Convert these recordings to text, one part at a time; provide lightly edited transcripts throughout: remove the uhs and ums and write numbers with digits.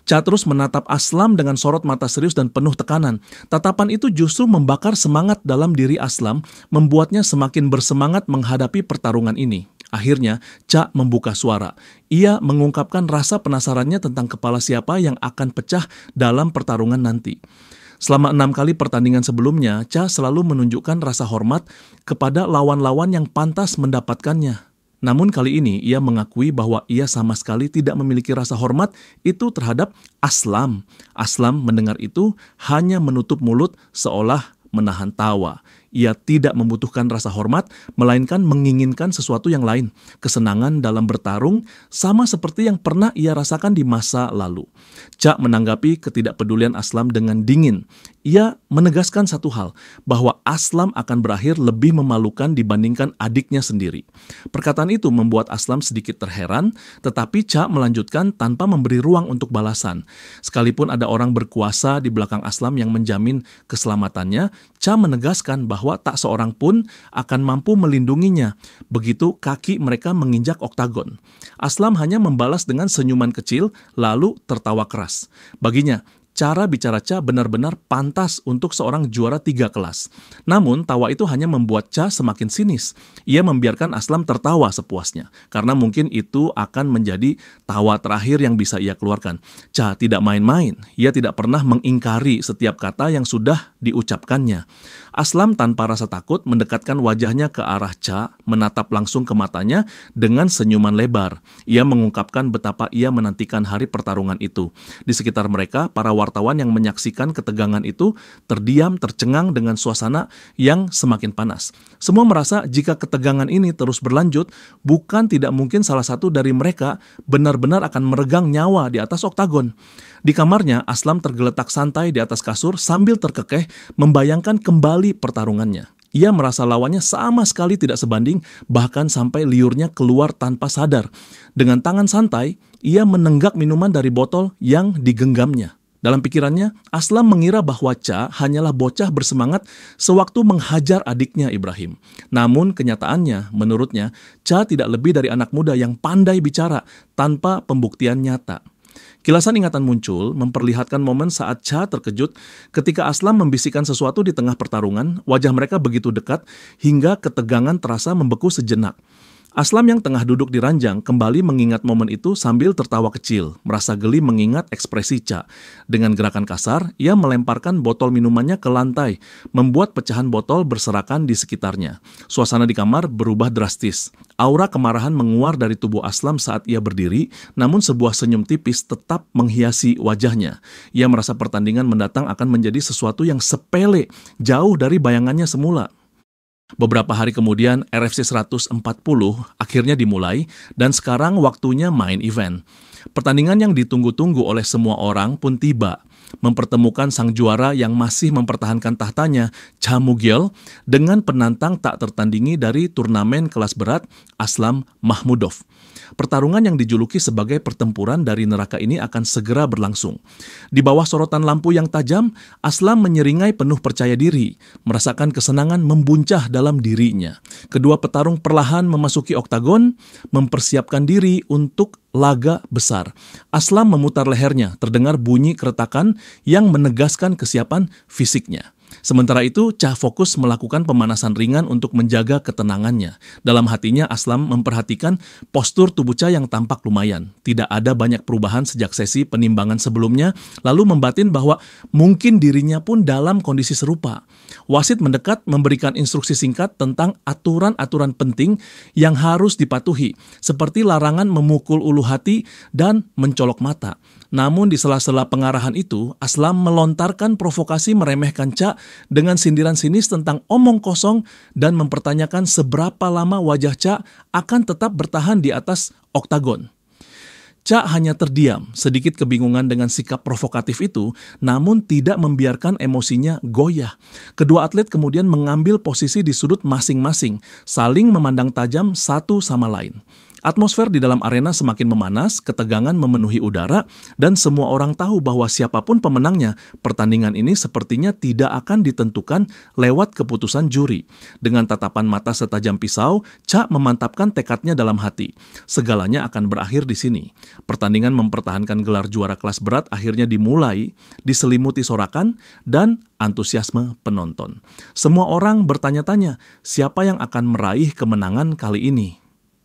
Cha terus menatap Aslam dengan sorot mata serius dan penuh tekanan. Tatapan itu justru membakar semangat dalam diri Aslam, membuatnya semakin bersemangat menghadapi pertarungan ini. Akhirnya, Cha membuka suara. Ia mengungkapkan rasa penasarannya tentang kepala siapa yang akan pecah dalam pertarungan nanti. Selama 6 kali pertandingan sebelumnya, Cha selalu menunjukkan rasa hormat kepada lawan-lawan yang pantas mendapatkannya. Namun kali ini ia mengakui bahwa ia sama sekali tidak memiliki rasa hormat itu terhadap Aslam. Aslam mendengar itu hanya menutup mulut seolah menahan tawa. Ia tidak membutuhkan rasa hormat, melainkan menginginkan sesuatu yang lain. Kesenangan dalam bertarung sama seperti yang pernah ia rasakan di masa lalu. Cha menanggapi ketidakpedulian Aslam dengan dingin. Ia menegaskan satu hal, bahwa Aslam akan berakhir lebih memalukan dibandingkan adiknya sendiri. Perkataan itu membuat Aslam sedikit terheran, tetapi Cha melanjutkan tanpa memberi ruang untuk balasan. Sekalipun ada orang berkuasa di belakang Aslam yang menjamin keselamatannya, Cha menegaskan bahwa tak seorang pun akan mampu melindunginya. Begitu kaki mereka menginjak oktagon. Aslam hanya membalas dengan senyuman kecil, lalu tertawa keras. Baginya, cara bicara Cha benar-benar pantas untuk seorang juara 3 kelas. Namun, tawa itu hanya membuat Cha semakin sinis. Ia membiarkan Aslam tertawa sepuasnya, karena mungkin itu akan menjadi tawa terakhir yang bisa ia keluarkan. Cha tidak main-main. Ia tidak pernah mengingkari setiap kata yang sudah diucapkannya. Aslam tanpa rasa takut mendekatkan wajahnya ke arah Cha, menatap langsung ke matanya dengan senyuman lebar. Ia mengungkapkan betapa ia menantikan hari pertarungan itu. Di sekitar mereka, para wartawan yang menyaksikan ketegangan itu terdiam, tercengang dengan suasana yang semakin panas. Semua merasa jika ketegangan ini terus berlanjut, bukan tidak mungkin salah satu dari mereka benar-benar akan meregang nyawa di atas oktagon. Di kamarnya, Aslam tergeletak santai di atas kasur sambil terkekeh membayangkan kembali pertarungannya. Ia merasa lawannya sama sekali tidak sebanding, bahkan sampai liurnya keluar tanpa sadar. Dengan tangan santai, ia menenggak minuman dari botol yang digenggamnya. Dalam pikirannya, Aslam mengira bahwa Cha hanyalah bocah bersemangat sewaktu menghajar adiknya Ibrahim. Namun kenyataannya, menurutnya, Cha tidak lebih dari anak muda yang pandai bicara tanpa pembuktian nyata. Kilasan ingatan muncul, memperlihatkan momen saat Cha terkejut ketika Aslam membisikkan sesuatu di tengah pertarungan. Wajah mereka begitu dekat hingga ketegangan terasa membeku sejenak. Aslam yang tengah duduk di ranjang kembali mengingat momen itu sambil tertawa kecil, merasa geli mengingat ekspresi Cha. Dengan gerakan kasar, ia melemparkan botol minumannya ke lantai, membuat pecahan botol berserakan di sekitarnya. Suasana di kamar berubah drastis. Aura kemarahan menguar dari tubuh Aslam saat ia berdiri, namun sebuah senyum tipis tetap menghiasi wajahnya. Ia merasa pertandingan mendatang akan menjadi sesuatu yang sepele, jauh dari bayangannya semula. Beberapa hari kemudian, RFC 140 akhirnya dimulai dan sekarang waktunya main event. Pertandingan yang ditunggu-tunggu oleh semua orang pun tiba, mempertemukan sang juara yang masih mempertahankan tahtanya, Cha Mugyal, dengan penantang tak tertandingi dari turnamen kelas berat, Aslam Mahmudov. Pertarungan yang dijuluki sebagai pertempuran dari neraka ini akan segera berlangsung. Di bawah sorotan lampu yang tajam, Aslam menyeringai penuh percaya diri, merasakan kesenangan membuncah dalam dirinya. Kedua petarung perlahan memasuki oktagon, mempersiapkan diri untuk laga besar. Aslam memutar lehernya, terdengar bunyi keretakan yang menegaskan kesiapan fisiknya. Sementara itu, Cha fokus melakukan pemanasan ringan untuk menjaga ketenangannya. Dalam hatinya, Aslam memperhatikan postur tubuh Cha yang tampak lumayan. Tidak ada banyak perubahan sejak sesi penimbangan sebelumnya, lalu membatin bahwa mungkin dirinya pun dalam kondisi serupa. Wasit mendekat memberikan instruksi singkat tentang aturan-aturan penting yang harus dipatuhi, seperti larangan memukul ulu hati dan mencolok mata. Namun di sela-sela pengarahan itu, Aslam melontarkan provokasi meremehkan Cha dengan sindiran sinis tentang omong kosong dan mempertanyakan seberapa lama wajah Cha akan tetap bertahan di atas oktagon. Cha hanya terdiam, sedikit kebingungan dengan sikap provokatif itu, namun tidak membiarkan emosinya goyah. Kedua atlet kemudian mengambil posisi di sudut masing-masing, saling memandang tajam satu sama lain. Atmosfer di dalam arena semakin memanas, ketegangan memenuhi udara, dan semua orang tahu bahwa siapapun pemenangnya, pertandingan ini sepertinya tidak akan ditentukan lewat keputusan juri. Dengan tatapan mata setajam pisau, Cha memantapkan tekadnya dalam hati. Segalanya akan berakhir di sini. Pertandingan mempertahankan gelar juara kelas berat akhirnya dimulai, diselimuti sorakan, dan antusiasme penonton. Semua orang bertanya-tanya, siapa yang akan meraih kemenangan kali ini?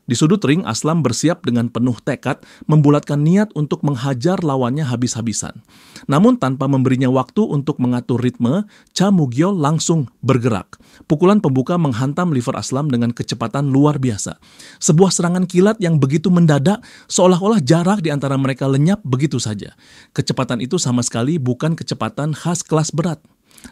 Di sudut ring, Aslam bersiap dengan penuh tekad, membulatkan niat untuk menghajar lawannya habis-habisan. Namun tanpa memberinya waktu untuk mengatur ritme, Cha Mugyol langsung bergerak. Pukulan pembuka menghantam liver Aslam dengan kecepatan luar biasa. Sebuah serangan kilat yang begitu mendadak, seolah-olah jarak di antara mereka lenyap begitu saja. Kecepatan itu sama sekali bukan kecepatan khas kelas berat.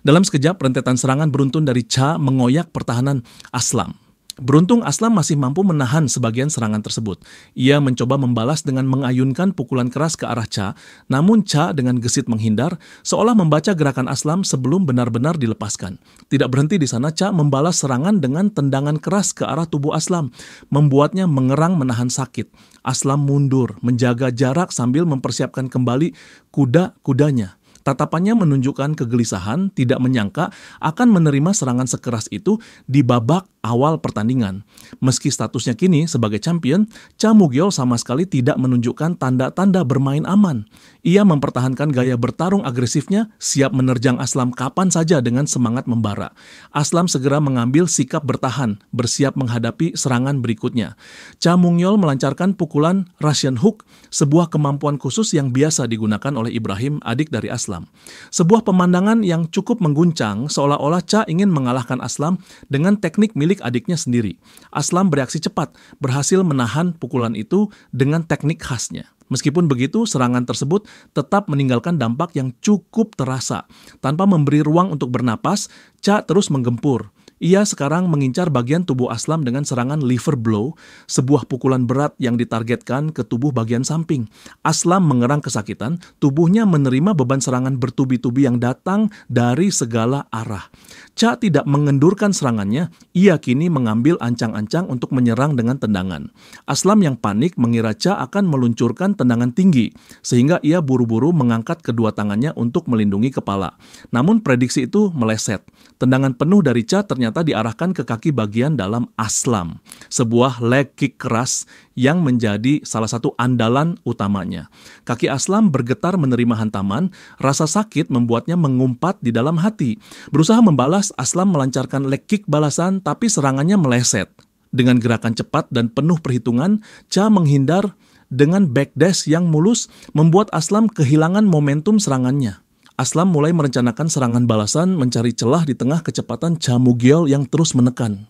Dalam sekejap, rentetan serangan beruntun dari Cha mengoyak pertahanan Aslam. Beruntung Aslam masih mampu menahan sebagian serangan tersebut. Ia mencoba membalas dengan mengayunkan pukulan keras ke arah Cha, namun Cha dengan gesit menghindar, seolah membaca gerakan Aslam sebelum benar-benar dilepaskan. Tidak berhenti di sana, Cha membalas serangan dengan tendangan keras ke arah tubuh Aslam, membuatnya mengerang menahan sakit. Aslam mundur, menjaga jarak sambil mempersiapkan kembali kuda-kudanya. Tatapannya menunjukkan kegelisahan, tidak menyangka akan menerima serangan sekeras itu di babak awal pertandingan. Meski statusnya kini sebagai champion, Cha Mugyol sama sekali tidak menunjukkan tanda-tanda bermain aman. Ia mempertahankan gaya bertarung agresifnya, siap menerjang Aslam kapan saja dengan semangat membara. Aslam segera mengambil sikap bertahan, bersiap menghadapi serangan berikutnya. Cha Mugyol melancarkan pukulan Russian Hook, sebuah kemampuan khusus yang biasa digunakan oleh Ibrahim, adik dari Aslam. Sebuah pemandangan yang cukup mengguncang, seolah-olah Cha ingin mengalahkan Aslam dengan teknik milik adiknya sendiri. Aslam bereaksi cepat, berhasil menahan pukulan itu dengan teknik khasnya. Meskipun begitu, serangan tersebut tetap meninggalkan dampak yang cukup terasa. Tanpa memberi ruang untuk bernapas, Cha terus menggempur. Ia sekarang mengincar bagian tubuh Aslam dengan serangan liver blow, sebuah pukulan berat yang ditargetkan ke tubuh bagian samping. Aslam mengerang kesakitan, tubuhnya menerima beban serangan bertubi-tubi yang datang dari segala arah. Cha tidak mengendurkan serangannya, ia kini mengambil ancang-ancang untuk menyerang dengan tendangan. Aslam yang panik mengira Cha akan meluncurkan tendangan tinggi, sehingga ia buru-buru mengangkat kedua tangannya untuk melindungi kepala. Namun prediksi itu meleset. Tendangan penuh dari Cha ternyata diarahkan ke kaki bagian dalam Aslam, sebuah leg kick keras yang menjadi salah satu andalan utamanya. Kaki Aslam bergetar menerima hantaman, rasa sakit membuatnya mengumpat di dalam hati. Berusaha membalas, Aslam melancarkan leg kick balasan, tapi serangannya meleset. Dengan gerakan cepat dan penuh perhitungan, Cha menghindar dengan backdash yang mulus, membuat Aslam kehilangan momentum serangannya. Aslam mulai merencanakan serangan balasan, mencari celah di tengah kecepatan Cha Mugyol yang terus menekan.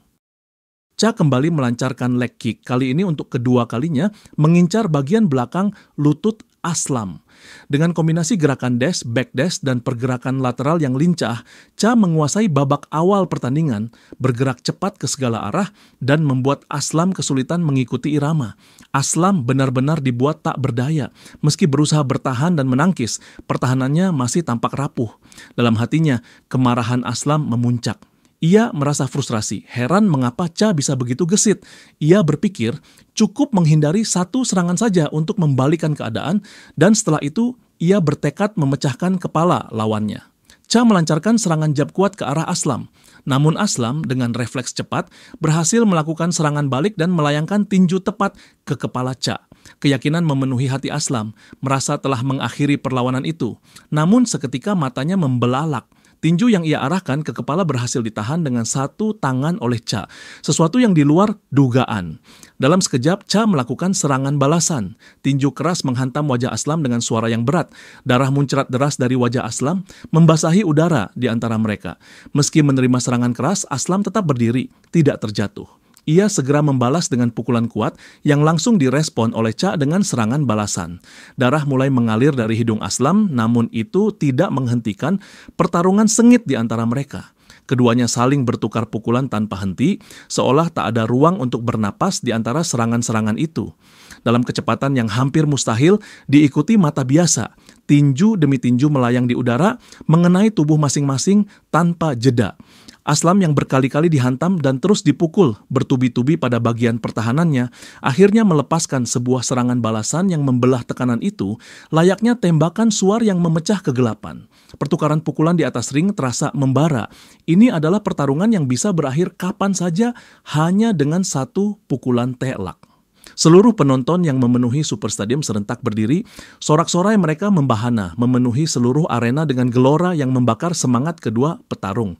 Cha kembali melancarkan leg kick, kali ini untuk kedua kalinya mengincar bagian belakang lutut Aslam. Dengan kombinasi gerakan dash, backdash, dan pergerakan lateral yang lincah, Cha menguasai babak awal pertandingan, bergerak cepat ke segala arah, dan membuat Aslam kesulitan mengikuti irama. Aslam benar-benar dibuat tak berdaya. Meski berusaha bertahan dan menangkis, pertahanannya masih tampak rapuh. Dalam hatinya, kemarahan Aslam memuncak. Ia merasa frustrasi, heran mengapa Cha bisa begitu gesit. Ia berpikir cukup menghindari satu serangan saja untuk membalikan keadaan, dan setelah itu ia bertekad memecahkan kepala lawannya. Cha melancarkan serangan jab kuat ke arah Aslam. Namun Aslam dengan refleks cepat berhasil melakukan serangan balik dan melayangkan tinju tepat ke kepala Cha. Keyakinan memenuhi hati Aslam, merasa telah mengakhiri perlawanan itu. Namun seketika matanya membelalak. Tinju yang ia arahkan ke kepala berhasil ditahan dengan satu tangan oleh Cha, sesuatu yang di luar dugaan. Dalam sekejap, Cha melakukan serangan balasan. Tinju keras menghantam wajah Aslam dengan suara yang berat. Darah muncrat deras dari wajah Aslam, membasahi udara di antara mereka. Meski menerima serangan keras, Aslam tetap berdiri, tidak terjatuh. Ia segera membalas dengan pukulan kuat yang langsung direspon oleh Cha dengan serangan balasan. Darah mulai mengalir dari hidung Aslam, namun itu tidak menghentikan pertarungan sengit di antara mereka. Keduanya saling bertukar pukulan tanpa henti, seolah tak ada ruang untuk bernapas di antara serangan-serangan itu. Dalam kecepatan yang hampir mustahil, diikuti mata biasa, tinju demi tinju melayang di udara, mengenai tubuh masing-masing tanpa jeda. Aslam yang berkali-kali dihantam dan terus dipukul bertubi-tubi pada bagian pertahanannya, akhirnya melepaskan sebuah serangan balasan yang membelah tekanan itu, layaknya tembakan suar yang memecah kegelapan. Pertukaran pukulan di atas ring terasa membara. Ini adalah pertarungan yang bisa berakhir kapan saja hanya dengan satu pukulan telak. Seluruh penonton yang memenuhi Super Stadium serentak berdiri, sorak-sorai mereka membahana, memenuhi seluruh arena dengan gelora yang membakar semangat kedua petarung.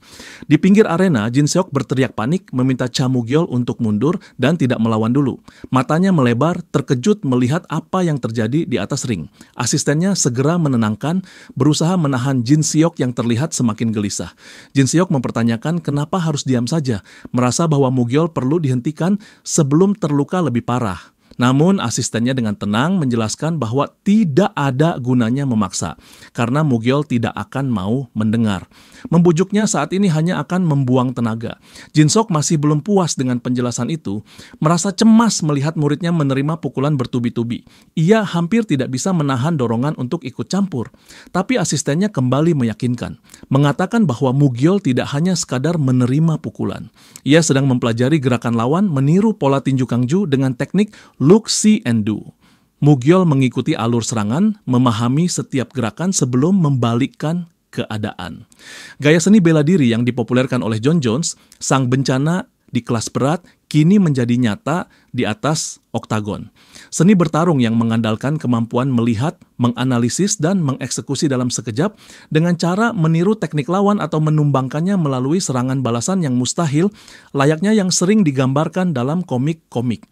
Di pinggir arena, Jin Seok berteriak panik, meminta Cha Mu-gyol untuk mundur dan tidak melawan dulu. Matanya melebar, terkejut melihat apa yang terjadi di atas ring. Asistennya segera menenangkan, berusaha menahan Jin Seok yang terlihat semakin gelisah. Jin Seok mempertanyakan kenapa harus diam saja, merasa bahwa Mu-gyol perlu dihentikan sebelum terluka lebih parah. Namun asistennya dengan tenang menjelaskan bahwa tidak ada gunanya memaksa, karena Mu-gyol tidak akan mau mendengar. Membujuknya saat ini hanya akan membuang tenaga. Jin Seok masih belum puas dengan penjelasan itu, merasa cemas melihat muridnya menerima pukulan bertubi-tubi. Ia hampir tidak bisa menahan dorongan untuk ikut campur. Tapi asistennya kembali meyakinkan, mengatakan bahwa Mu-gyol tidak hanya sekadar menerima pukulan. Ia sedang mempelajari gerakan lawan meniru pola tinju Kangju dengan teknik Look, See, and Do. Mu-gyol mengikuti alur serangan, memahami setiap gerakan sebelum membalikkan keadaan. Gaya seni bela diri yang dipopulerkan oleh Jon Jones, sang bencana di kelas berat, kini menjadi nyata di atas oktagon. Seni bertarung yang mengandalkan kemampuan melihat, menganalisis, dan mengeksekusi dalam sekejap dengan cara meniru teknik lawan atau menumbangkannya melalui serangan balasan yang mustahil, layaknya yang sering digambarkan dalam komik-komik.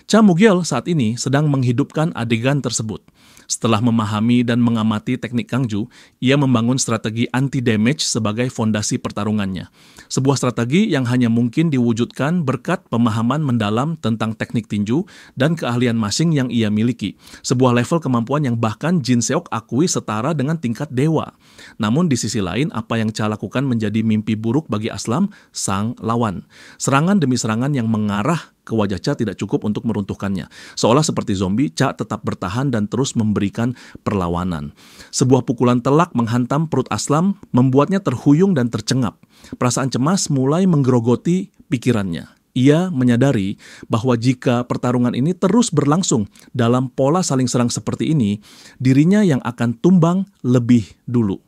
Cha Mu-gyol saat ini sedang menghidupkan adegan tersebut. Setelah memahami dan mengamati teknik Kangju, ia membangun strategi anti-damage sebagai fondasi pertarungannya. Sebuah strategi yang hanya mungkin diwujudkan berkat pemahaman mendalam tentang teknik tinju dan keahlian masing yang ia miliki. Sebuah level kemampuan yang bahkan Jin Seok akui setara dengan tingkat dewa. Namun di sisi lain, apa yang Cha lakukan menjadi mimpi buruk bagi Aslam, sang lawan. Serangan demi serangan yang mengarah ke wajah Cha tidak cukup untuk meruntuhkannya. Seolah seperti zombie, Cha tetap bertahan dan terus memberikan perlawanan. Sebuah pukulan telak menghantam perut Aslam, membuatnya terhuyung dan tercengap. Perasaan cemas mulai menggerogoti pikirannya. Ia menyadari bahwa jika pertarungan ini terus berlangsung dalam pola saling serang seperti ini, dirinya yang akan tumbang lebih dulu.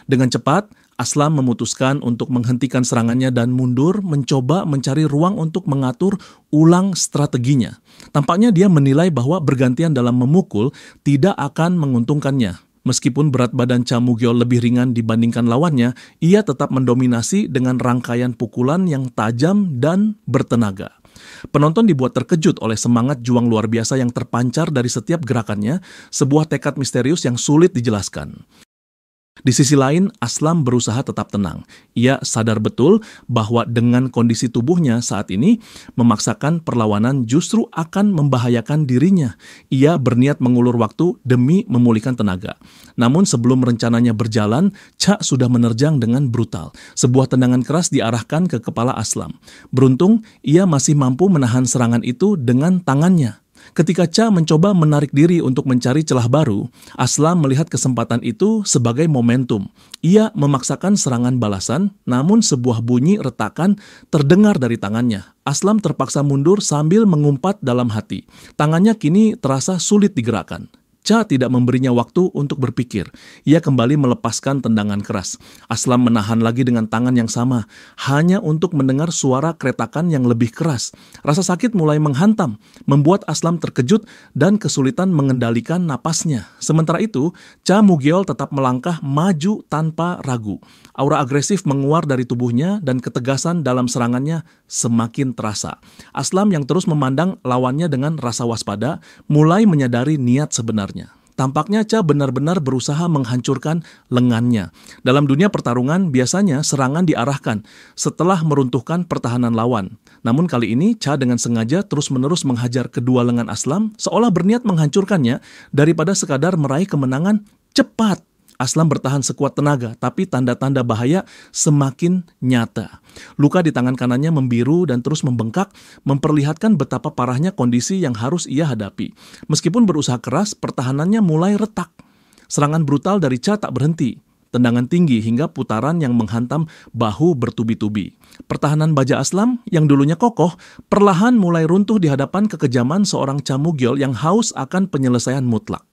Dengan cepat, Aslam memutuskan untuk menghentikan serangannya dan mundur mencoba mencari ruang untuk mengatur ulang strateginya. Tampaknya dia menilai bahwa bergantian dalam memukul tidak akan menguntungkannya. Meskipun berat badan Cha Mu-gyol lebih ringan dibandingkan lawannya, ia tetap mendominasi dengan rangkaian pukulan yang tajam dan bertenaga. Penonton dibuat terkejut oleh semangat juang luar biasa yang terpancar dari setiap gerakannya, sebuah tekad misterius yang sulit dijelaskan. Di sisi lain, Aslam berusaha tetap tenang. Ia sadar betul bahwa dengan kondisi tubuhnya saat ini, memaksakan perlawanan justru akan membahayakan dirinya. Ia berniat mengulur waktu demi memulihkan tenaga. Namun sebelum rencananya berjalan, Cha sudah menerjang dengan brutal. Sebuah tendangan keras diarahkan ke kepala Aslam. Beruntung, ia masih mampu menahan serangan itu dengan tangannya. Ketika Cha mencoba menarik diri untuk mencari celah baru, Aslam melihat kesempatan itu sebagai momentum. Ia memaksakan serangan balasan, namun sebuah bunyi retakan terdengar dari tangannya. Aslam terpaksa mundur sambil mengumpat dalam hati. Tangannya kini terasa sulit digerakkan. Cha tidak memberinya waktu untuk berpikir. Ia kembali melepaskan tendangan keras. Aslam menahan lagi dengan tangan yang sama, hanya untuk mendengar suara kretakan yang lebih keras. Rasa sakit mulai menghantam, membuat Aslam terkejut dan kesulitan mengendalikan napasnya. Sementara itu, Cha Mu-gyol tetap melangkah maju tanpa ragu. Aura agresif menguar dari tubuhnya dan ketegasan dalam serangannya semakin terasa. Aslam yang terus memandang lawannya dengan rasa waspada, mulai menyadari niat sebenarnya. Tampaknya Cha benar-benar berusaha menghancurkan lengannya. Dalam dunia pertarungan, biasanya serangan diarahkan setelah meruntuhkan pertahanan lawan. Namun kali ini, Cha dengan sengaja terus-menerus menghajar kedua lengan Aslam, seolah berniat menghancurkannya daripada sekadar meraih kemenangan cepat. Aslam bertahan sekuat tenaga, tapi tanda-tanda bahaya semakin nyata. Luka di tangan kanannya membiru dan terus membengkak, memperlihatkan betapa parahnya kondisi yang harus ia hadapi. Meskipun berusaha keras, pertahanannya mulai retak. Serangan brutal dari Cha tak berhenti. tendangan tinggi hingga putaran yang menghantam bahu bertubi-tubi. Pertahanan baja Aslam yang dulunya kokoh, perlahan mulai runtuh di hadapan kekejaman seorang Cha Mugyol yang haus akan penyelesaian mutlak.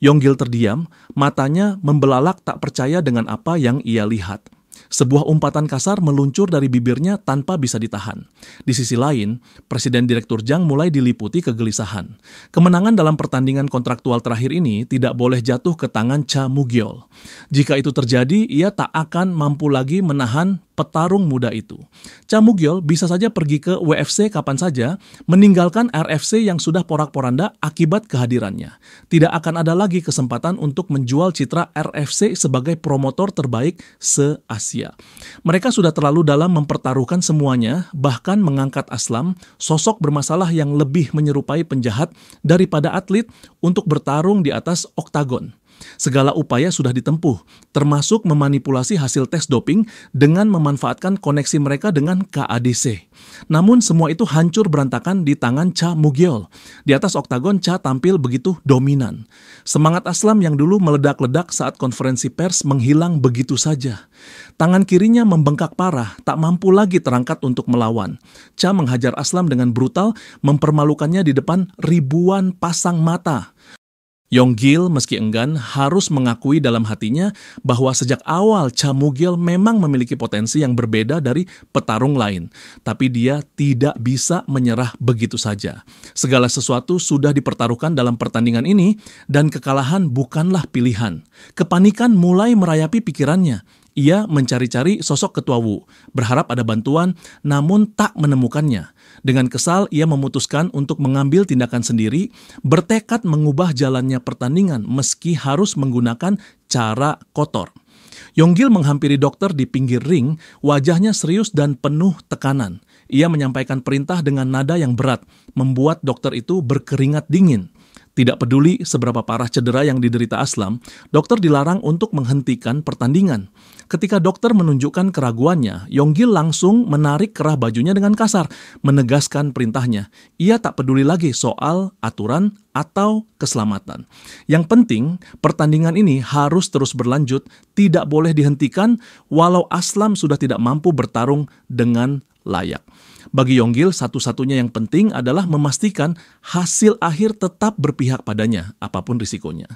Yonggil terdiam, matanya membelalak tak percaya dengan apa yang ia lihat. Sebuah umpatan kasar meluncur dari bibirnya tanpa bisa ditahan. Di sisi lain, Presiden Direktur Jang mulai diliputi kegelisahan. Kemenangan dalam pertandingan kontraktual terakhir ini tidak boleh jatuh ke tangan Cha Mugyol. Jika itu terjadi, ia tak akan mampu lagi menahan petarung muda itu. Cha Mugyol bisa saja pergi ke WFC kapan saja, meninggalkan RFC yang sudah porak-poranda akibat kehadirannya. Tidak akan ada lagi kesempatan untuk menjual citra RFC sebagai promotor terbaik se-Asia. Mereka sudah terlalu dalam mempertaruhkan semuanya, bahkan mengangkat Aslam, sosok bermasalah yang lebih menyerupai penjahat daripada atlet, untuk bertarung di atas oktagon. Segala upaya sudah ditempuh, termasuk memanipulasi hasil tes doping dengan memanfaatkan koneksi mereka dengan KADC. Namun semua itu hancur berantakan di tangan Cha Mugyol. Di atas oktagon, Cha tampil begitu dominan. Semangat Aslam yang dulu meledak-ledak saat konferensi pers menghilang begitu saja. Tangan kirinya membengkak parah, tak mampu lagi terangkat untuk melawan. Cha menghajar Aslam dengan brutal, mempermalukannya di depan ribuan pasang mata. Yonggil meski enggan harus mengakui dalam hatinya bahwa sejak awal Cha Mugyol memang memiliki potensi yang berbeda dari petarung lain. Tapi dia tidak bisa menyerah begitu saja. Segala sesuatu sudah dipertaruhkan dalam pertandingan ini dan kekalahan bukanlah pilihan. Kepanikan mulai merayapi pikirannya. Ia mencari-cari sosok Ketua Wu, berharap ada bantuan, namun tak menemukannya. Dengan kesal, ia memutuskan untuk mengambil tindakan sendiri, bertekad mengubah jalannya pertandingan meski harus menggunakan cara kotor. Yonggil menghampiri dokter di pinggir ring, wajahnya serius dan penuh tekanan. Ia menyampaikan perintah dengan nada yang berat, membuat dokter itu berkeringat dingin. Tidak peduli seberapa parah cedera yang diderita Aslam, dokter dilarang untuk menghentikan pertandingan. Ketika dokter menunjukkan keraguannya, Yonggil langsung menarik kerah bajunya dengan kasar, menegaskan perintahnya. Ia tak peduli lagi soal aturan atau keselamatan. Yang penting, pertandingan ini harus terus berlanjut, tidak boleh dihentikan walau Aslam sudah tidak mampu bertarung dengan layak. Bagi Yonggil, satu-satunya yang penting adalah memastikan hasil akhir tetap berpihak padanya, apapun risikonya.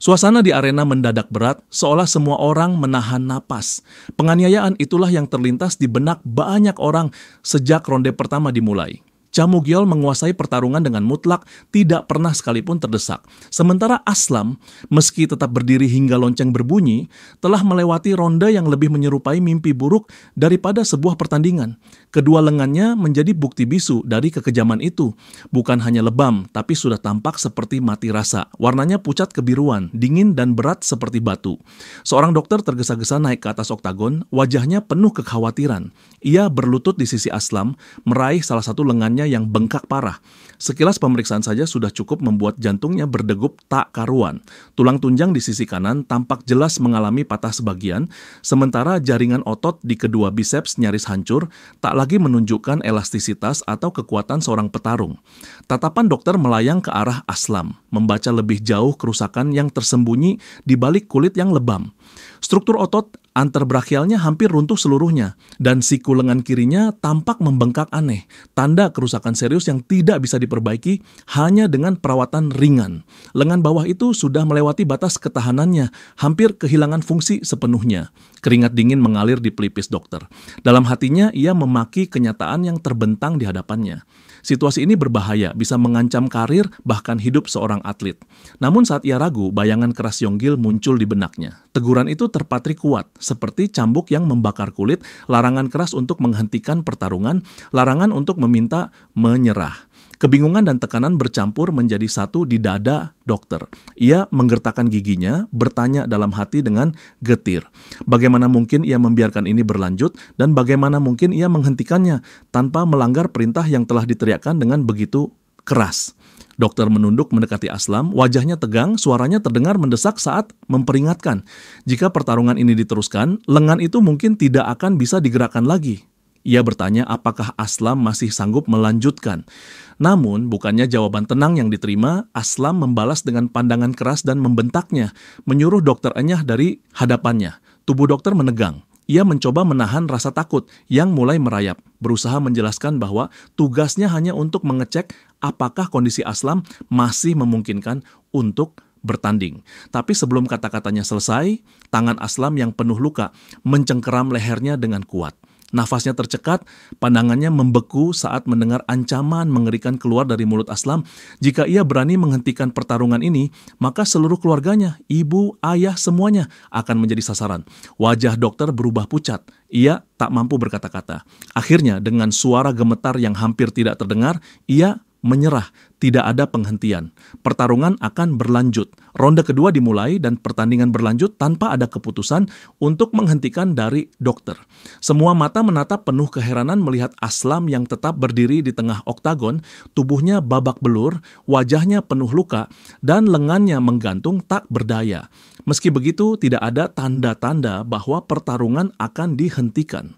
Suasana di arena mendadak berat, seolah semua orang menahan napas. Penganiayaan itulah yang terlintas di benak banyak orang sejak ronde pertama dimulai. Cha Mugyol menguasai pertarungan dengan mutlak, tidak pernah sekalipun terdesak. Sementara Aslam, meski tetap berdiri hingga lonceng berbunyi, telah melewati ronde yang lebih menyerupai mimpi buruk daripada sebuah pertandingan. Kedua lengannya menjadi bukti bisu dari kekejaman itu. Bukan hanya lebam, tapi sudah tampak seperti mati rasa. Warnanya pucat kebiruan, dingin dan berat seperti batu. Seorang dokter tergesa-gesa naik ke atas oktagon, wajahnya penuh kekhawatiran. Ia berlutut di sisi Aslam, meraih salah satu lengannya yang bengkak parah. Sekilas pemeriksaan saja sudah cukup membuat jantungnya berdegup tak karuan. Tulang tunjang di sisi kanan tampak jelas mengalami patah sebagian, sementara jaringan otot di kedua biceps nyaris hancur, tak lagi menunjukkan elastisitas atau kekuatan seorang petarung. Tatapan dokter melayang ke arah Aslam, membaca lebih jauh kerusakan yang tersembunyi di balik kulit yang lebam. Struktur otot anterbrachialnya hampir runtuh seluruhnya, dan siku lengan kirinya tampak membengkak aneh, tanda kerusakan serius yang tidak bisa diperbaiki hanya dengan perawatan ringan. Lengan bawah itu sudah melewati batas ketahanannya, hampir kehilangan fungsi sepenuhnya. Keringat dingin mengalir di pelipis dokter. Dalam hatinya, ia memaki kenyataan yang terbentang di hadapannya. Situasi ini berbahaya, bisa mengancam karir bahkan hidup seorang atlet. Namun saat ia ragu, bayangan keras Yonggil muncul di benaknya. Teguran itu terpatri kuat, seperti cambuk yang membakar kulit, larangan keras untuk menghentikan pertarungan, larangan untuk meminta menyerah. Kebingungan dan tekanan bercampur menjadi satu di dada dokter. Ia menggertakkan giginya, bertanya dalam hati dengan getir. Bagaimana mungkin ia membiarkan ini berlanjut dan bagaimana mungkin ia menghentikannya tanpa melanggar perintah yang telah diteriakkan dengan begitu keras. Dokter menunduk mendekati Aslam, wajahnya tegang, suaranya terdengar mendesak saat memperingatkan. Jika pertarungan ini diteruskan, lengan itu mungkin tidak akan bisa digerakkan lagi. Ia bertanya apakah Aslam masih sanggup melanjutkan. Namun, bukannya jawaban tenang yang diterima, Aslam membalas dengan pandangan keras dan membentaknya, menyuruh dokter Enyah dari hadapannya. Tubuh dokter menegang. Ia mencoba menahan rasa takut yang mulai merayap, berusaha menjelaskan bahwa tugasnya hanya untuk mengecek apakah kondisi Aslam masih memungkinkan untuk bertanding. Tapi sebelum kata-katanya selesai, tangan Aslam yang penuh luka mencengkeram lehernya dengan kuat. Nafasnya tercekat, pandangannya membeku saat mendengar ancaman mengerikan keluar dari mulut Aslam. Jika ia berani menghentikan pertarungan ini, maka seluruh keluarganya, ibu, ayah, semuanya akan menjadi sasaran. Wajah dokter berubah pucat. Ia tak mampu berkata-kata. Akhirnya, dengan suara gemetar yang hampir tidak terdengar, ia menyerah, tidak ada penghentian. Pertarungan akan berlanjut. Ronde kedua dimulai dan pertandingan berlanjut tanpa ada keputusan untuk menghentikan dari dokter. Semua mata menatap penuh keheranan melihat Aslam yang tetap berdiri di tengah oktagon, tubuhnya babak belur, wajahnya penuh luka, dan lengannya menggantung tak berdaya. Meski begitu, tidak ada tanda-tanda bahwa pertarungan akan dihentikan.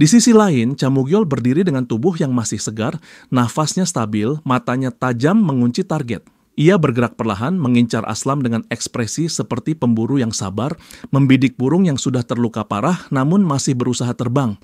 Di sisi lain, Cha Mugyol berdiri dengan tubuh yang masih segar, nafasnya stabil, matanya tajam mengunci target. Ia bergerak perlahan, mengincar Aslam dengan ekspresi seperti pemburu yang sabar, membidik burung yang sudah terluka parah namun masih berusaha terbang.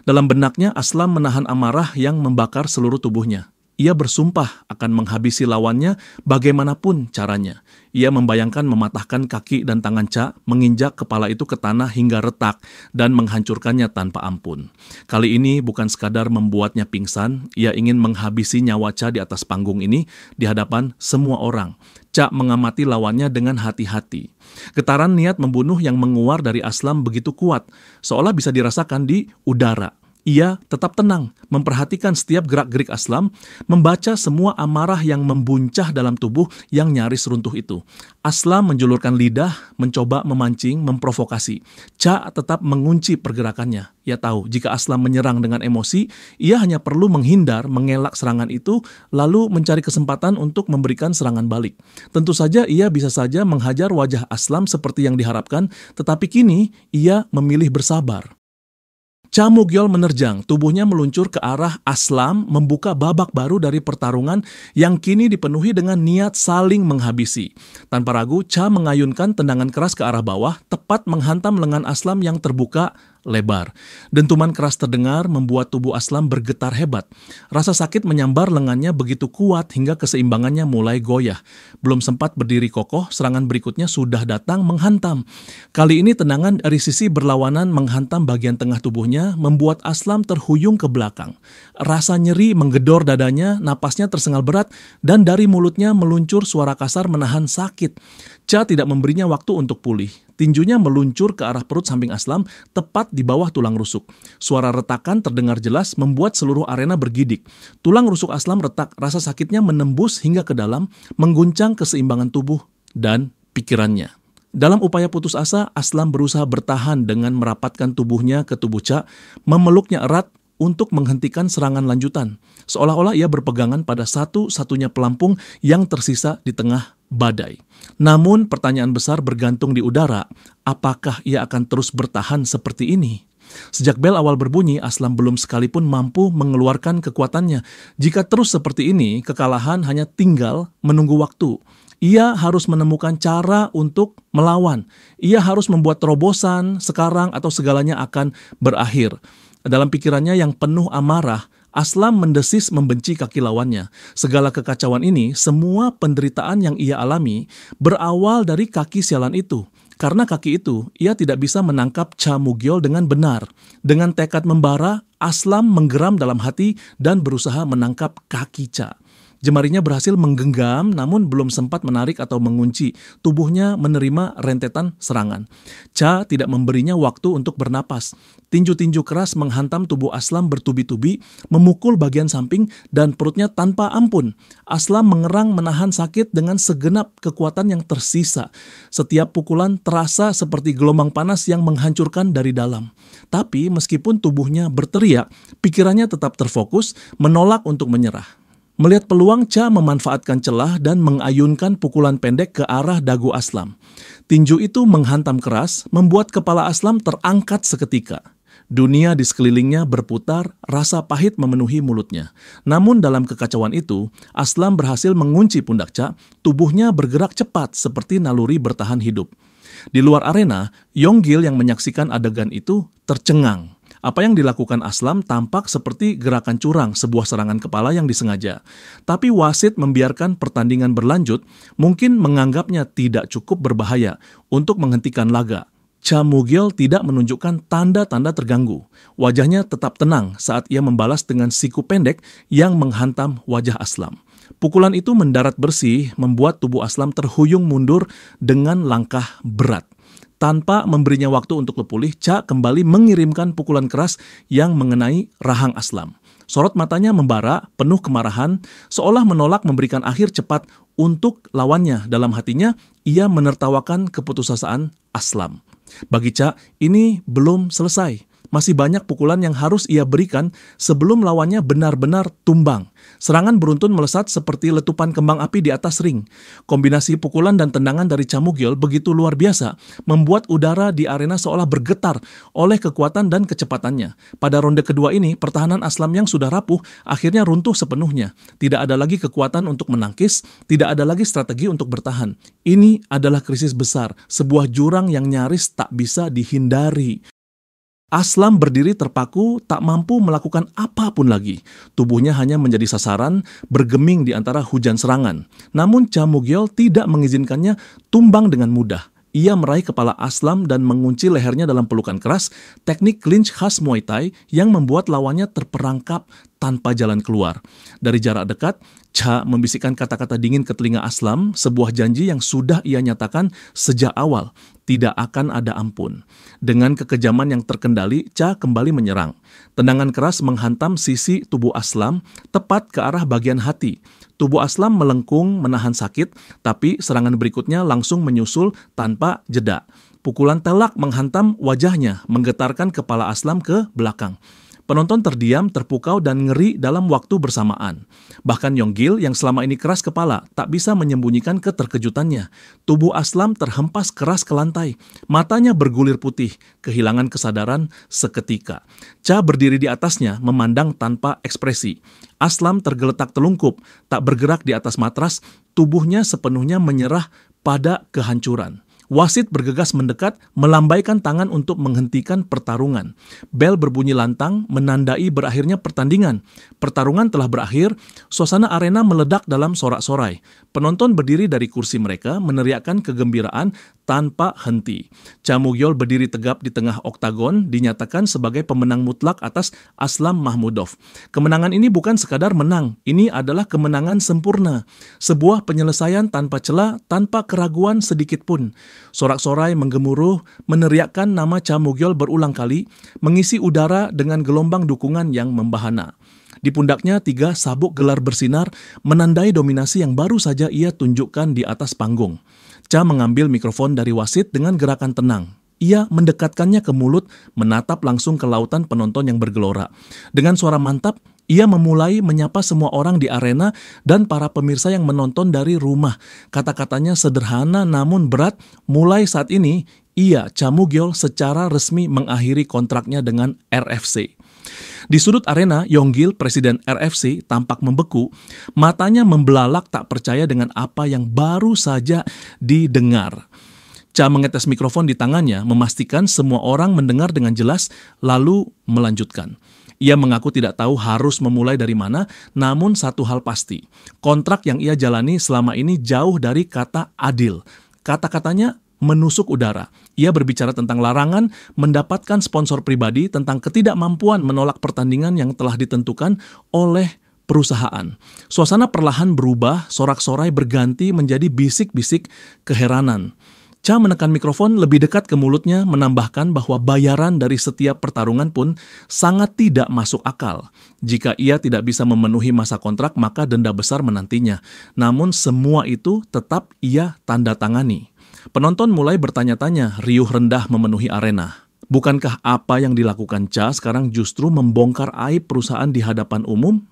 Dalam benaknya, Aslam menahan amarah yang membakar seluruh tubuhnya. Ia bersumpah akan menghabisi lawannya bagaimanapun caranya. Ia membayangkan mematahkan kaki dan tangan Cha, menginjak kepala itu ke tanah hingga retak, dan menghancurkannya tanpa ampun. Kali ini bukan sekadar membuatnya pingsan, ia ingin menghabisi nyawa Cha di atas panggung ini di hadapan semua orang. Cha mengamati lawannya dengan hati-hati. Getaran niat membunuh yang menguar dari Aslam begitu kuat, seolah bisa dirasakan di udara. Ia tetap tenang, memperhatikan setiap gerak-gerik Aslam, membaca semua amarah yang membuncah dalam tubuh yang nyaris runtuh itu. Aslam menjulurkan lidah, mencoba memancing, memprovokasi. Cha tetap mengunci pergerakannya. Ia tahu jika Aslam menyerang dengan emosi, ia hanya perlu menghindar, mengelak serangan itu, lalu mencari kesempatan untuk memberikan serangan balik. Tentu saja ia bisa saja menghajar wajah Aslam seperti yang diharapkan, tetapi kini ia memilih bersabar. Cha Mugyol menerjang, tubuhnya meluncur ke arah Aslam, membuka babak baru dari pertarungan yang kini dipenuhi dengan niat saling menghabisi. Tanpa ragu, Cha mengayunkan tendangan keras ke arah bawah, tepat menghantam lengan Aslam yang terbuka lebar. Dentuman keras terdengar membuat tubuh Aslam bergetar hebat. Rasa sakit menyambar lengannya begitu kuat hingga keseimbangannya mulai goyah. Belum sempat berdiri kokoh, serangan berikutnya sudah datang menghantam. Kali ini tendangan dari sisi berlawanan menghantam bagian tengah tubuhnya, membuat Aslam terhuyung ke belakang. Rasa nyeri menggedor dadanya, napasnya tersengal berat, dan dari mulutnya meluncur suara kasar menahan sakit. Cha tidak memberinya waktu untuk pulih. Tinjunya meluncur ke arah perut samping Aslam, tepat di bawah tulang rusuk. Suara retakan terdengar jelas membuat seluruh arena bergidik. Tulang rusuk Aslam retak, rasa sakitnya menembus hingga ke dalam, mengguncang keseimbangan tubuh dan pikirannya. Dalam upaya putus asa, Aslam berusaha bertahan dengan merapatkan tubuhnya ke tubuh Cha, memeluknya erat untuk menghentikan serangan lanjutan. Seolah-olah ia berpegangan pada satu-satunya pelampung yang tersisa di tengah badai. Namun pertanyaan besar bergantung di udara, apakah ia akan terus bertahan seperti ini? Sejak bel awal berbunyi, Aslam belum sekalipun mampu mengeluarkan kekuatannya. Jika terus seperti ini, kekalahan hanya tinggal menunggu waktu. Ia harus menemukan cara untuk melawan. Ia harus membuat terobosan sekarang atau segalanya akan berakhir. Dalam pikirannya yang penuh amarah, Aslam mendesis membenci kaki lawannya. Segala kekacauan ini, semua penderitaan yang ia alami, berawal dari kaki sialan itu. Karena kaki itu, ia tidak bisa menangkap Cha Mugyol dengan benar. Dengan tekad membara, Aslam menggeram dalam hati dan berusaha menangkap kaki Cha. Jemarinya berhasil menggenggam namun belum sempat menarik atau mengunci. Tubuhnya menerima rentetan serangan. Cha tidak memberinya waktu untuk bernapas. Tinju-tinju keras menghantam tubuh Aslam bertubi-tubi, memukul bagian samping dan perutnya tanpa ampun. Aslam mengerang menahan sakit dengan segenap kekuatan yang tersisa. Setiap pukulan terasa seperti gelombang panas yang menghancurkan dari dalam. Tapi meskipun tubuhnya berteriak, pikirannya tetap terfokus, menolak untuk menyerah. Melihat peluang, Cha memanfaatkan celah dan mengayunkan pukulan pendek ke arah dagu Aslam. Tinju itu menghantam keras, membuat kepala Aslam terangkat seketika. Dunia di sekelilingnya berputar, rasa pahit memenuhi mulutnya. Namun dalam kekacauan itu, Aslam berhasil mengunci pundak Cha, tubuhnya bergerak cepat seperti naluri bertahan hidup. Di luar arena, Yonggil yang menyaksikan adegan itu tercengang. Apa yang dilakukan Aslam tampak seperti gerakan curang, sebuah serangan kepala yang disengaja. Tapi wasit membiarkan pertandingan berlanjut, mungkin menganggapnya tidak cukup berbahaya untuk menghentikan laga. Cha Mu-gyol tidak menunjukkan tanda-tanda terganggu. Wajahnya tetap tenang saat ia membalas dengan siku pendek yang menghantam wajah Aslam. Pukulan itu mendarat bersih, membuat tubuh Aslam terhuyung mundur dengan langkah berat. Tanpa memberinya waktu untuk pulih, Cha kembali mengirimkan pukulan keras yang mengenai rahang Aslam. Sorot matanya membara, penuh kemarahan, seolah menolak memberikan akhir cepat untuk lawannya. Dalam hatinya, ia menertawakan keputusasaan Aslam. Bagi Cha, ini belum selesai. Masih banyak pukulan yang harus ia berikan sebelum lawannya benar-benar tumbang. Serangan beruntun melesat seperti letupan kembang api di atas ring. Kombinasi pukulan dan tendangan dari Cha Mu-gyol begitu luar biasa, membuat udara di arena seolah bergetar oleh kekuatan dan kecepatannya. Pada ronde kedua ini, pertahanan Aslam yang sudah rapuh akhirnya runtuh sepenuhnya. Tidak ada lagi kekuatan untuk menangkis, tidak ada lagi strategi untuk bertahan. Ini adalah krisis besar, sebuah jurang yang nyaris tak bisa dihindari. Aslam berdiri terpaku, tak mampu melakukan apapun lagi. Tubuhnya hanya menjadi sasaran, bergeming di antara hujan serangan. Namun Cha Mu-gyol tidak mengizinkannya tumbang dengan mudah. Ia meraih kepala Aslam dan mengunci lehernya dalam pelukan keras, teknik clinch khas Muay Thai yang membuat lawannya terperangkap tanpa jalan keluar. Dari jarak dekat, Cha membisikkan kata-kata dingin ke telinga Aslam, sebuah janji yang sudah ia nyatakan sejak awal, tidak akan ada ampun. Dengan kekejaman yang terkendali, Cha kembali menyerang. Tendangan keras menghantam sisi tubuh Aslam, tepat ke arah bagian hati. Tubuh Aslam melengkung menahan sakit, tapi serangan berikutnya langsung menyusul tanpa jeda. Pukulan telak menghantam wajahnya, menggetarkan kepala Aslam ke belakang. Penonton terdiam, terpukau, dan ngeri dalam waktu bersamaan. Bahkan Yonggil yang selama ini keras kepala tak bisa menyembunyikan keterkejutannya. Tubuh Aslam terhempas keras ke lantai. Matanya bergulir putih, kehilangan kesadaran seketika. Cha berdiri di atasnya, memandang tanpa ekspresi. Aslam tergeletak telungkup, tak bergerak di atas matras, tubuhnya sepenuhnya menyerah pada kehancuran. Wasit bergegas mendekat, melambaikan tangan untuk menghentikan pertarungan. Bel berbunyi lantang, menandai berakhirnya pertandingan. Pertarungan telah berakhir, suasana arena meledak dalam sorak-sorai. Penonton berdiri dari kursi mereka, meneriakkan kegembiraan tanpa henti. Cha Mu-gyol berdiri tegap di tengah oktagon, dinyatakan sebagai pemenang mutlak atas Aslam Mahmudov. Kemenangan ini bukan sekadar menang, ini adalah kemenangan sempurna. Sebuah penyelesaian tanpa celah, tanpa keraguan sedikit pun. Sorak-sorai menggemuruh, meneriakkan nama Cha Mu-gyol berulang kali, mengisi udara dengan gelombang dukungan yang membahana. Di pundaknya 3 sabuk gelar bersinar, menandai dominasi yang baru saja ia tunjukkan di atas panggung. Cha mengambil mikrofon dari wasit dengan gerakan tenang. Ia mendekatkannya ke mulut, menatap langsung ke lautan penonton yang bergelora. Dengan suara mantap, ia memulai menyapa semua orang di arena dan para pemirsa yang menonton dari rumah. Kata-katanya sederhana namun berat. Mulai saat ini, ia, Cha Mu-gyol, secara resmi mengakhiri kontraknya dengan RFC. Di sudut arena, Yonggil, presiden RFC, tampak membeku. Matanya membelalak tak percaya dengan apa yang baru saja didengar. Cha mengetes mikrofon di tangannya, memastikan semua orang mendengar dengan jelas, lalu melanjutkan. Ia mengaku tidak tahu harus memulai dari mana, namun satu hal pasti. Kontrak yang ia jalani selama ini jauh dari kata adil. Kata-katanya menusuk udara. Ia berbicara tentang larangan, mendapatkan sponsor pribadi, tentang ketidakmampuan menolak pertandingan yang telah ditentukan oleh perusahaan. Suasana perlahan berubah, sorak-sorai berganti menjadi bisik-bisik keheranan. Cha menekan mikrofon lebih dekat ke mulutnya, menambahkan bahwa bayaran dari setiap pertarungan pun sangat tidak masuk akal. Jika ia tidak bisa memenuhi masa kontrak, maka denda besar menantinya. Namun semua itu tetap ia tanda tangani. Penonton mulai bertanya-tanya, riuh rendah memenuhi arena. Bukankah apa yang dilakukan Cha sekarang justru membongkar aib perusahaan di hadapan umum?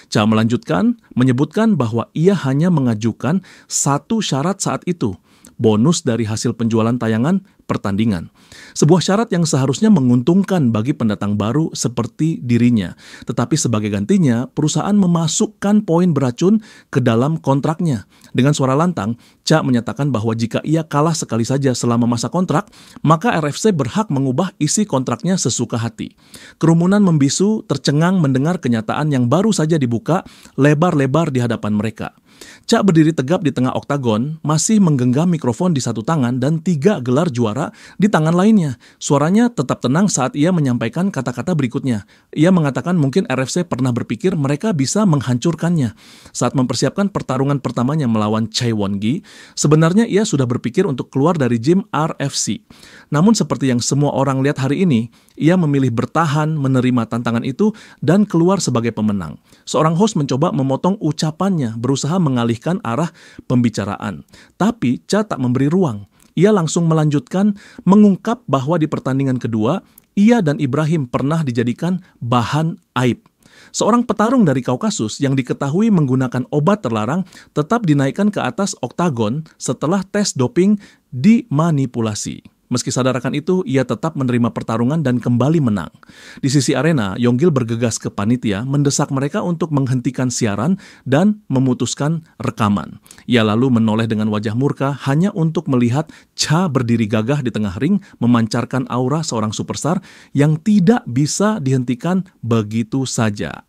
Cha melanjutkan, menyebutkan bahwa ia hanya mengajukan satu syarat saat itu. Bonus dari hasil penjualan tayangan pertandingan. Sebuah syarat yang seharusnya menguntungkan bagi pendatang baru seperti dirinya. Tetapi sebagai gantinya, perusahaan memasukkan poin beracun ke dalam kontraknya. Dengan suara lantang, Cha menyatakan bahwa jika ia kalah sekali saja selama masa kontrak, maka RFC berhak mengubah isi kontraknya sesuka hati. Kerumunan membisu, tercengang mendengar kenyataan yang baru saja dibuka lebar-lebar di hadapan mereka. Cha berdiri tegap di tengah oktagon, masih menggenggam mikrofon di satu tangan dan 3 gelar juara di tangan lainnya. Suaranya tetap tenang saat ia menyampaikan kata-kata berikutnya. Ia mengatakan mungkin RFC pernah berpikir mereka bisa menghancurkannya. Saat mempersiapkan pertarungan pertamanya melawan Chae Won-gi, sebenarnya ia sudah berpikir untuk keluar dari gym RFC. Namun seperti yang semua orang lihat hari ini, ia memilih bertahan, menerima tantangan itu, dan keluar sebagai pemenang. Seorang host mencoba memotong ucapannya, berusaha mengalihkan arah pembicaraan. Tapi Cha tak memberi ruang. Ia langsung melanjutkan mengungkap bahwa di pertandingan kedua, ia dan Ibrahim pernah dijadikan bahan aib. Seorang petarung dari Kaukasus yang diketahui menggunakan obat terlarang tetap dinaikkan ke atas oktagon setelah tes doping dimanipulasi. Meski sadar akan itu, ia tetap menerima pertarungan dan kembali menang. Di sisi arena, Yonggil bergegas ke panitia, mendesak mereka untuk menghentikan siaran dan memutuskan rekaman. Ia lalu menoleh dengan wajah murka hanya untuk melihat Cha berdiri gagah di tengah ring, memancarkan aura seorang superstar yang tidak bisa dihentikan begitu saja.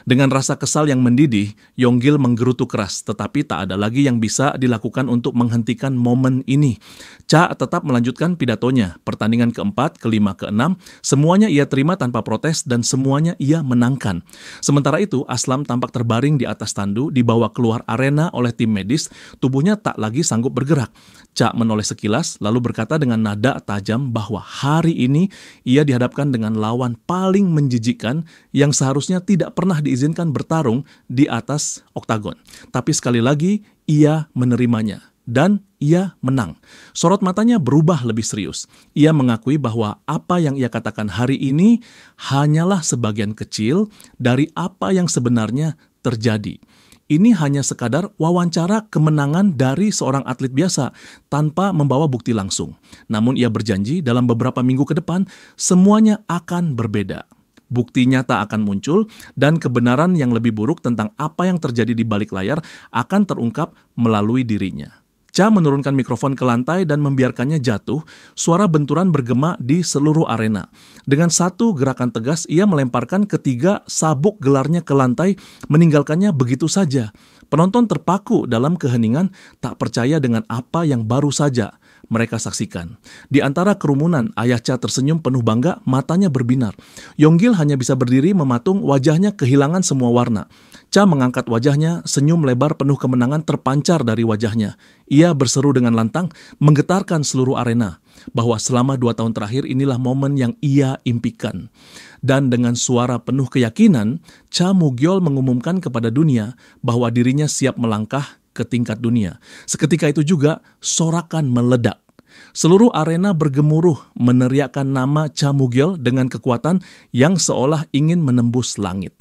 Dengan rasa kesal yang mendidih, Yonggil menggerutu keras, tetapi tak ada lagi yang bisa dilakukan untuk menghentikan momen ini. Cha tetap melanjutkan pidatonya. Pertandingan keempat, kelima, keenam, semuanya ia terima tanpa protes dan semuanya ia menangkan. Sementara itu, Aslam tampak terbaring di atas tandu, dibawa keluar arena oleh tim medis, tubuhnya tak lagi sanggup bergerak. Cha menoleh sekilas, lalu berkata dengan nada tajam bahwa hari ini ia dihadapkan dengan lawan paling menjijikkan yang seharusnya tidak pernah diizinkan bertarung di atas oktagon. Tapi sekali lagi, ia menerimanya. Dan ia menang. Sorot matanya berubah lebih serius. Ia mengakui bahwa apa yang ia katakan hari ini hanyalah sebagian kecil dari apa yang sebenarnya terjadi. Ini hanya sekadar wawancara kemenangan dari seorang atlet biasa tanpa membawa bukti langsung. Namun ia berjanji dalam beberapa minggu ke depan semuanya akan berbeda. Bukti nyata akan muncul dan kebenaran yang lebih buruk tentang apa yang terjadi di balik layar akan terungkap melalui dirinya. Cha menurunkan mikrofon ke lantai dan membiarkannya jatuh, suara benturan bergema di seluruh arena. Dengan satu gerakan tegas, ia melemparkan ketiga sabuk gelarnya ke lantai, meninggalkannya begitu saja. Penonton terpaku dalam keheningan, tak percaya dengan apa yang baru saja mereka saksikan. Di antara kerumunan, ayah Cha tersenyum penuh bangga, matanya berbinar. Yonggil hanya bisa berdiri mematung, wajahnya kehilangan semua warna. Cha mengangkat wajahnya, senyum lebar penuh kemenangan terpancar dari wajahnya. Ia berseru dengan lantang, menggetarkan seluruh arena, bahwa selama 2 tahun terakhir inilah momen yang ia impikan. Dan dengan suara penuh keyakinan, Cha Mu-gyol mengumumkan kepada dunia bahwa dirinya siap melangkah ke tingkat dunia. Seketika itu juga, sorakan meledak. Seluruh arena bergemuruh meneriakkan nama Cha Mu-gyol dengan kekuatan yang seolah ingin menembus langit.